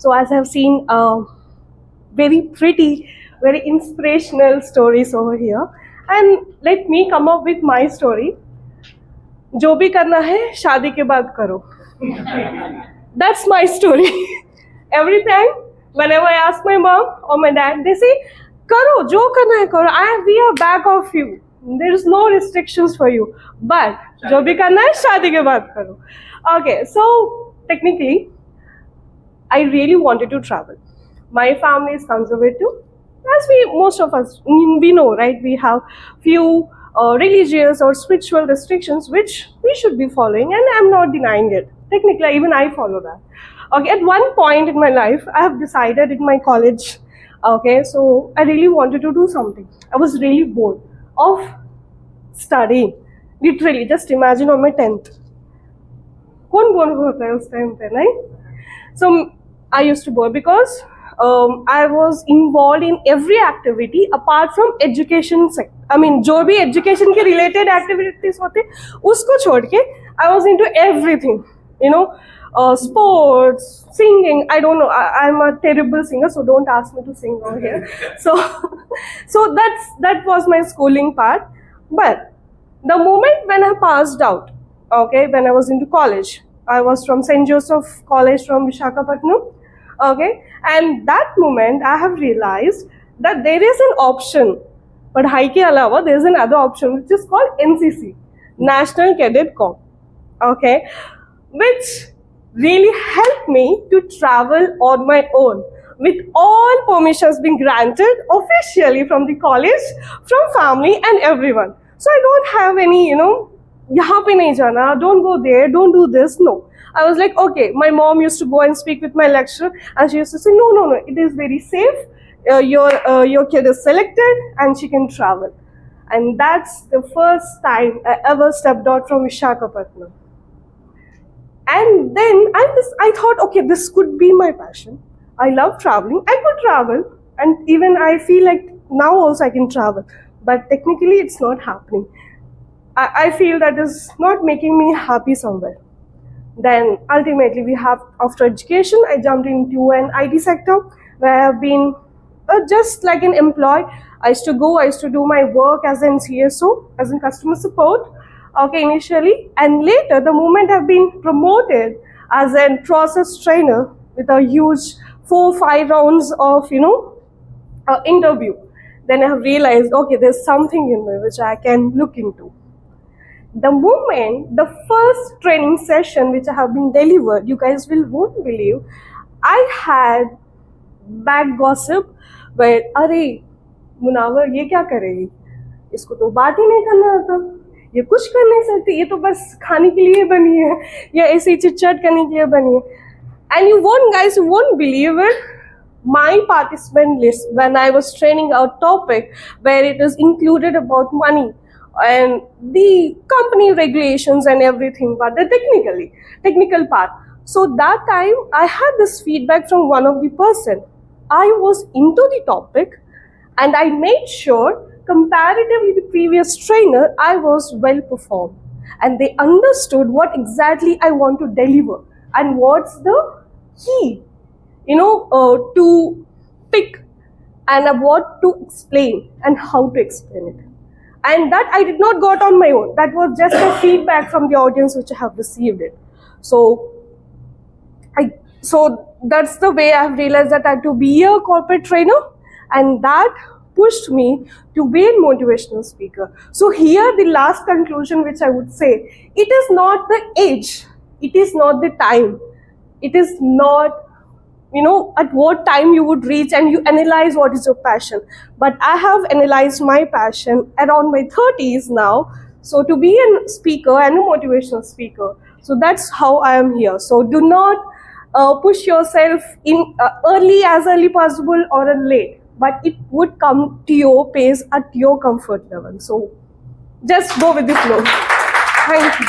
So as I've seen very pretty, very inspirational stories over here, and let me come up with my story. जो भी करना है शादी के बाद करो. That's my story. Every time, whenever I ask my mom or my dad, they say, "Karo, jo karna hai karo. We are back of you. There is no restrictions for you. But jo bhi karna hai, shaadi ke baad karo." Okay, so technically, I really wanted to travel. My family is conservative, as most of us we know, right? We have few religious or spiritual restrictions which we should be following, and I'm not denying it. Technically, even I follow that. Okay, at one point in my life, I have decided in my college. Okay, so I really wanted to do something. I was really bored of studying. Literally, just imagine on my 10th. कौन bore होता है उस time पे, नहीं? So I used to bore because I was involved in every activity apart from education sector. I mean, जो भी education के related activities होते, उसको छोड़ के I was into everything. You know, sports, singing. I don't know. I'm a terrible singer, so don't ask me to sing over here. So that was my schooling part. But the moment when I passed out, okay, when I was into college, I was from St. Joseph College from Visakhapatnam. Okay, and that moment I have realized that there is an option, but high ke alawa there is another option which is called NCC, National Cadet Corps. Okay, which really helped me to travel on my own with all permissions being granted officially from the college, from family and everyone. So I don't have any, yahan pe nahi jana, don't go there, don't do this. No, I was like, okay. My mom used to go and speak with my lecturer, and she used to say, no, it is very safe. Your kid is selected and she can travel. And that's the first time I ever stepped out from Visakhapatnam. And then I thought, okay, this could be my passion. I love traveling. I could travel, and even I feel like now also I can travel. But technically, it's not happening. I feel that is not making me happy somewhere. Then ultimately, after education, I jumped into an IT sector where I have been just like an employee. I used to do my work as an CSO, as in customer support. Okay, initially, and later, the moment I've been promoted as a process trainer with a huge 4-5 rounds of interview, then I have realized, okay, there's something in me which I can look into. The moment the first training session which I have been delivered, you guys won't believe, I had back gossip where, अरे मुनावर ये क्या करेगी, इसको तो बात ही नहीं करना आता, ये कुछ कर नहीं सकती, ये तो बस खाने के लिए बनी है या ऐसे ही चिट-चैट करने के लिए बनी है. And you won't believe it, my participant list when I was training a topic where it is included about money and the company regulations and everything, but the technical part. So that time I had this feedback from one of the person. I was into the topic and I made sure comparatively the previous trainer, I was well performed, and they understood what exactly I want to deliver and what's the key, to pick and what to explain and how to explain it. And that I did not got on my own. That was just a feedback from the audience which I have received it. So that's the way I have realized that I had to be a corporate trainer, and that pushed me to be a motivational speaker. So here the last conclusion which I would say, it is not the age, it is not the time, it is not at what time you would reach and you analyze what is your passion. But I have analyzed my passion around my 30s now, so to be a speaker and a motivational speaker. So that's how I am here. So do not push yourself in early possible or late, but it would come to your pace at your comfort level. So just go with the flow. Thank you.